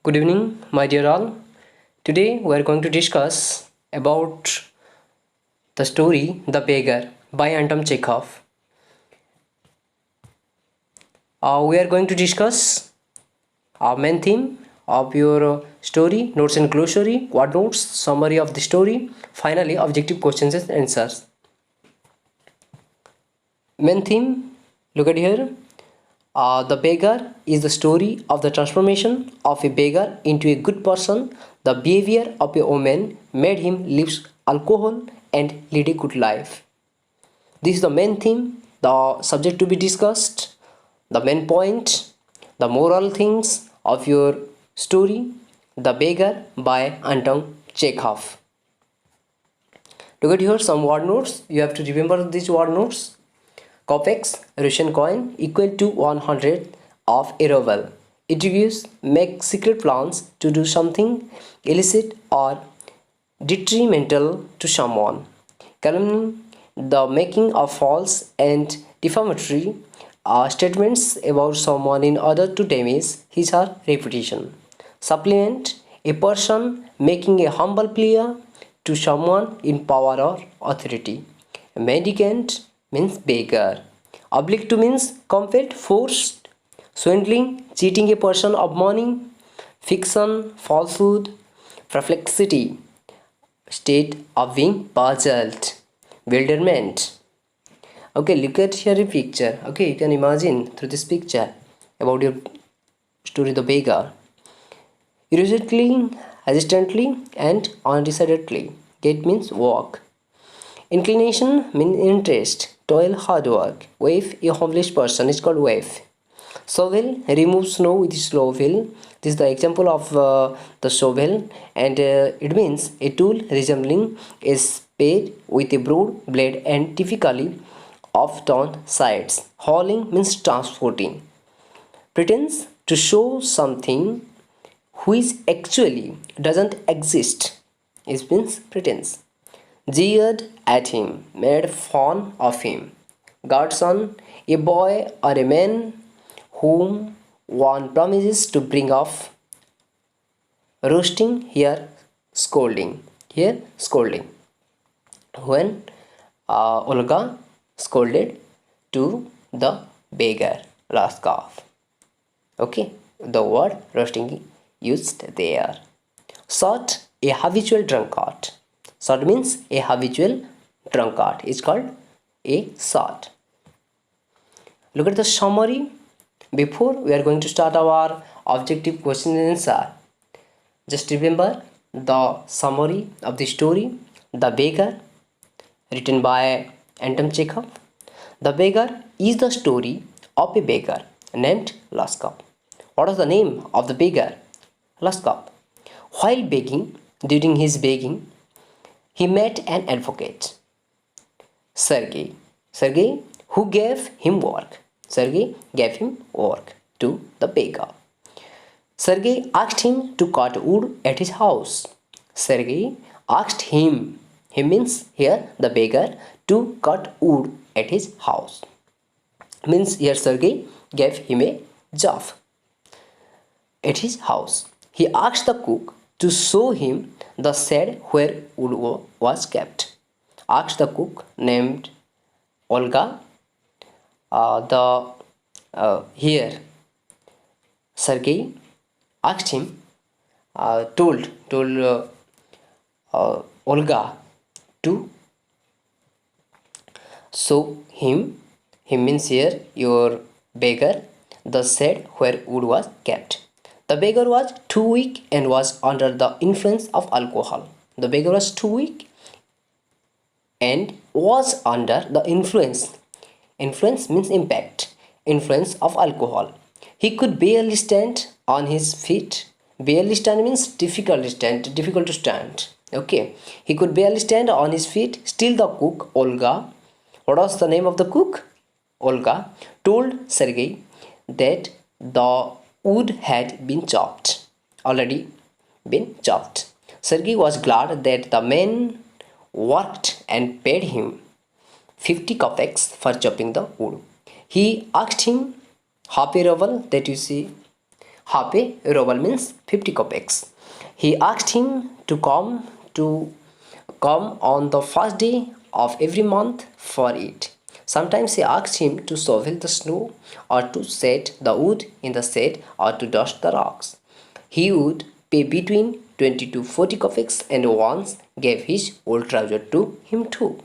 Good evening, my dear all. Today we are going to discuss about the story The Beggar by Anton Chekhov. We are going to discuss our main theme of your story, notes and glossary, word notes, summary of the story, finally objective questions and answers. Main theme, look at here. The Beggar is the story of the transformation of a beggar into a good person. The behavior of a woman made him leave alcohol and lead a good life. This is the main theme, the subject to be discussed, the main point, the moral things of your story, The Beggar by Anton Chekhov. Look at here some word notes. You have to remember these word notes. Kopecks, Russian coin, equal to 100 of a ruble. It reviews make secret plans to do something illicit or detrimental to someone. Calumny, the making of false and defamatory statements about someone in order to damage his or her reputation. Supplement, a person making a humble plea to someone in power or authority. Mendicant means beggar. Obliged means compelled, forced, swindling, cheating a person of money. Fiction, falsehood. Perplexity, state of being puzzled. Bewilderment. Okay, look at here a picture. Okay, you can imagine through this picture about your story The Beggar. Irresolutely, hesitantly and undecidedly. Gait means walk. Inclination means interest, toil, hard work. Wave, a homeless person is called wave. Shovel, remove snow with shovel. This is the example of the shovel, and it means a tool resembling a spade with a broad blade and typically off-turn sides. Hauling means transporting. Pretense, to show something which actually doesn't exist. It means pretense. Jeered at him, made fun of him. Godson, a boy or a man whom one promises to bring off. Roasting, here scolding. Here scolding. When Olga scolded to the beggar, Laskov. Okay, the word roasting used there. Short, a habitual drunkard. Short means a habitual drunkard. It's called a short. Look at the summary. Before we are going to start our objective question and answer, just remember the summary of the story, The Beggar, written by Anton Chekhov. The Beggar is the story of a beggar named Laskov. What is the name of the beggar? Laskov. While begging, during his begging, he met an advocate, Sergei. Sergei, who gave him work. Sergei gave him work to the beggar. Sergei asked him to cut wood at his house. Sergei asked him means here the beggar, to cut wood at his house. Means here Sergei gave him a job at his house. He asked the cook to show him the shed where wood was kept. Asked the cook named Olga. Here Sergei asked him, told Olga to show him means here your beggar, the shed where wood was kept. The beggar was too weak and was under the influence of alcohol. The beggar was too weak and was under the influence. Influence means impact. Influence of alcohol. He could barely stand on his feet. Barely stand means difficult to stand. Okay. He could barely stand on his feet. Still the cook, Olga. What was the name of the cook? Olga told Sergei that the wood had been chopped. Already been chopped. Sergei was glad that the man worked and paid him 50 kopecks for chopping the wood. He asked him half a ruble, that you see Half a ruble means 50 kopecks. He asked him to come on the first day of every month for it. Sometimes he asked him to shovel the snow, or to set the wood in the shed, or to dust the rocks. He would pay between 20 to 40 kopecks, and once gave his old trouser to him too.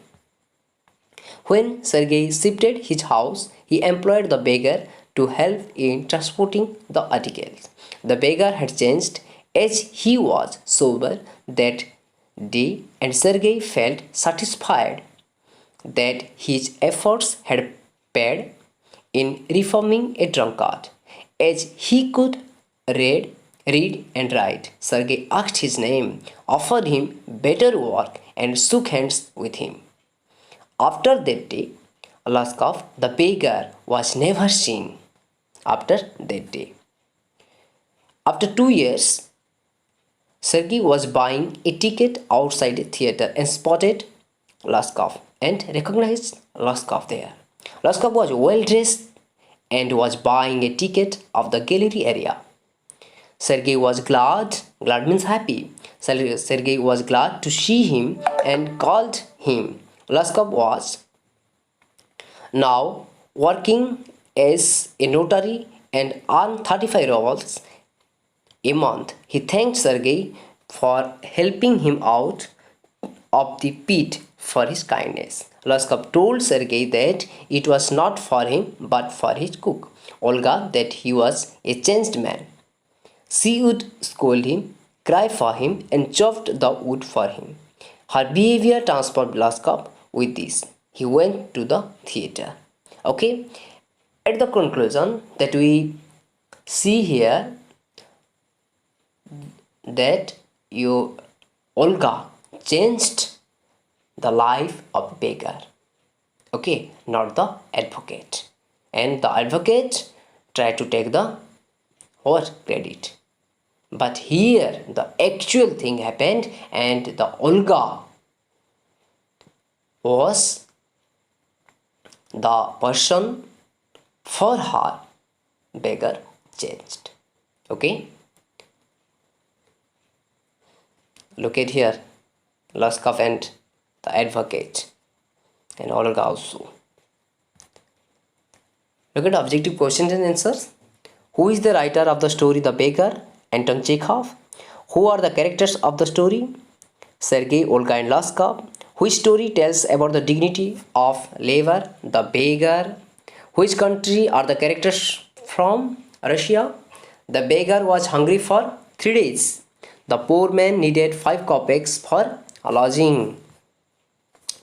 When Sergei shifted his house, he employed the beggar to help in transporting the articles. The beggar had changed as he was sober that day, and Sergei felt satisfied that his efforts had paid in reforming a drunkard. As he could read and write, Sergei asked his name, offered him better work, and shook hands with him. After that day, Laskov, the beggar, was never seen. After that day, after 2 years, Sergei was buying a ticket outside a theater and spotted Laskov and recognized Laskov there. Laskov was well dressed and was buying a ticket of the gallery area. Sergei was glad. Glad means happy. Sergei was glad to see him and called him. Laskov was now working as a notary and earned 35 rubles a month. He thanked Sergei for helping him out of the pit for his kindness. Laskov told Sergei that it was not for him but for his cook, Olga, that he was a changed man. She would scold him, cry for him, and chopped the wood for him. Her behavior transported Laskov with this. He went to the theater. Okay, at the conclusion that we see here that Olga changed the life of a beggar. Okay, not the advocate. And the advocate tried to take the what credit. But here the actual thing happened, and the Olga was the person for her beggar changed. Okay, look at here, Laskov and the advocate, and Olga also. Look at objective questions and answers. Who is the writer of the story The Beggar? Anton Chekhov. Who are the characters of the story? Sergei, Olga, and Laskov. Which story tells about the dignity of labor? The Beggar. Which country are the characters from? Russia. The beggar was hungry for 3 days. The poor man needed 5 kopecks for lodging.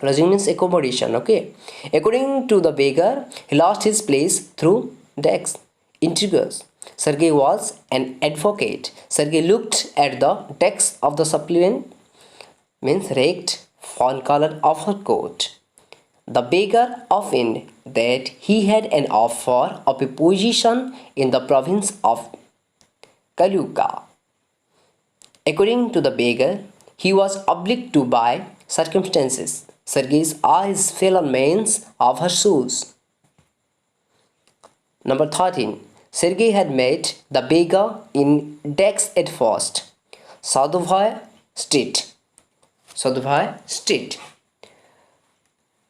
Lodging means accommodation. Okay. According to the beggar, he lost his place through tax intrigues. Sergei was an advocate. Sergei looked at the text of the supplement, means raked fawn color of her coat. The beggar opined that he had an offer of a position in the province of Kaluga. According to the beggar, he was obliged to by circumstances. Sergei's eyes fell on men's of her shoes. Number 13. Sergei had met the beggar in Dex at first. Sadovaya Street.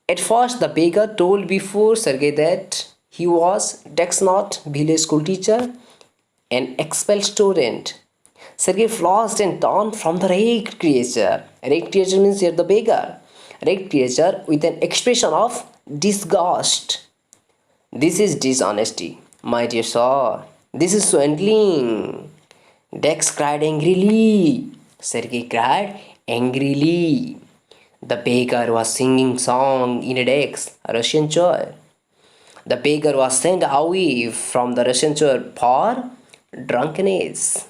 At first, the beggar told before Sergei that he was Dexnot, village school teacher, an expelled student. Sergei flushed and turned from the ragged creature. Ragged creature means here the beggar. Ragged creature with an expression of disgust. This is dishonesty, my dear sir. This is swindling. Dex cried angrily. Sergei cried angrily. The beggar was singing song in a Dex, a Russian chair. The beggar was sent away from the Russian chair for drunkenness.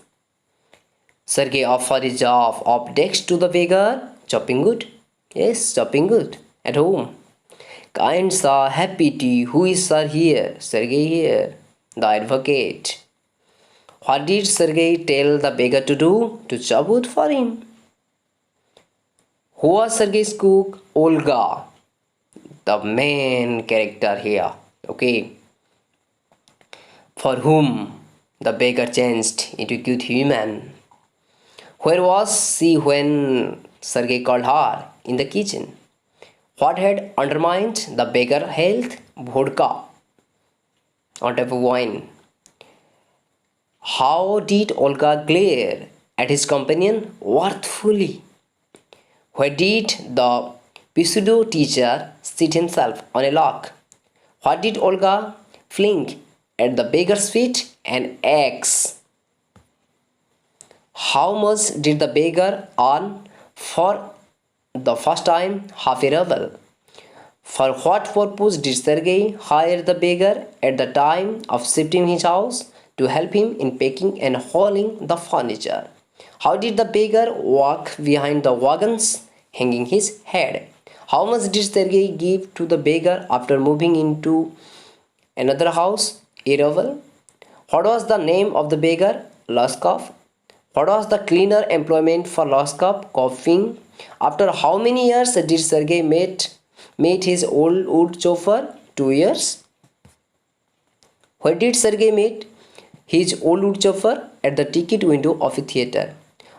Sergei offered a job of Dex to the beggar. Chopping wood? Yes, chopping wood at home. Kind sir, happy tea. Who is sir here? Sergei here, the advocate. What did Sergei tell the beggar to do? To chop wood for him. Who was Sergei's cook? Olga, the main character here. Okay. For whom The beggar changed into a good human. Where was she when Sergei called her in the kitchen? What had undermined the beggar health? Vodka on top of wine. How did Olga glare at his companion worthfully? Where did the pseudo teacher sit himself on a log? What did Olga fling at the beggar's feet? An axe. How much did the beggar earn for the first time? Half a ruble. For what purpose did Sergei hire the beggar at the time of shifting his house? To help him in packing and hauling the furniture. How did the beggar walk behind the wagons, hanging his head? How much did Sergei give to the beggar after moving into another house? A ruble. What was the name of the beggar? Loskov. What was the cleaner employment for Loskov? Coughing. After how many years did Sergei meet his old wood chauffeur? 2 years. Where did Sergei meet his old wood chauffeur? At the ticket window of a theatre.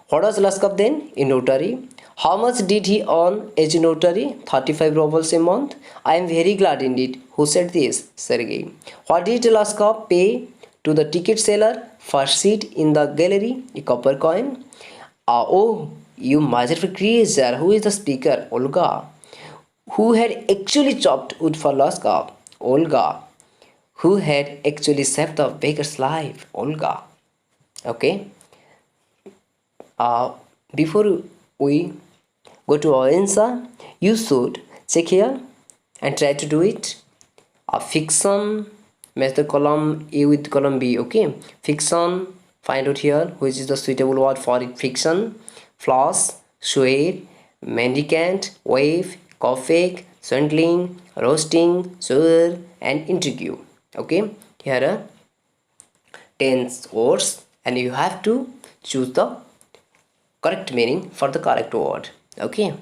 What was Loskov then? A notary. How much did he earn as a notary? 35 rubles a month. I am very glad indeed. Who said this? Sergei. What did Loskov pay to the ticket seller for seat in the gallery? A copper coin. Oh, you miserable creature. Who is the speaker? Olga. Who had actually chopped wood for Loskov? Olga. Who had actually saved the beggar's life? Olga. Okay. Before we go to our answer, you should check here and try to do it. Fiction, match the column A with column B. Okay. Fiction, find out here which is the suitable word for it. Fiction, flash, swear, mendicant, wave, coffee, swindling, roasting, swear, and interview. Okay, here are 10 words and you have to choose the correct meaning for the correct word. Okay,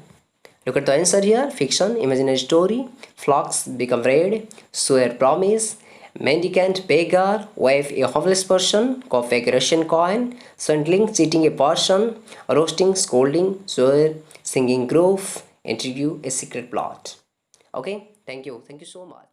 look at the answer here. Fiction, imaginary story. Flocks become red. Swear, promise. Mendicant, beggar. Wave, a homeless person. Coffee, Russian coin. Swindling, cheating a person. Roasting, scolding. Swear, singing, groove. Interview, a secret plot. Okay, thank you so much.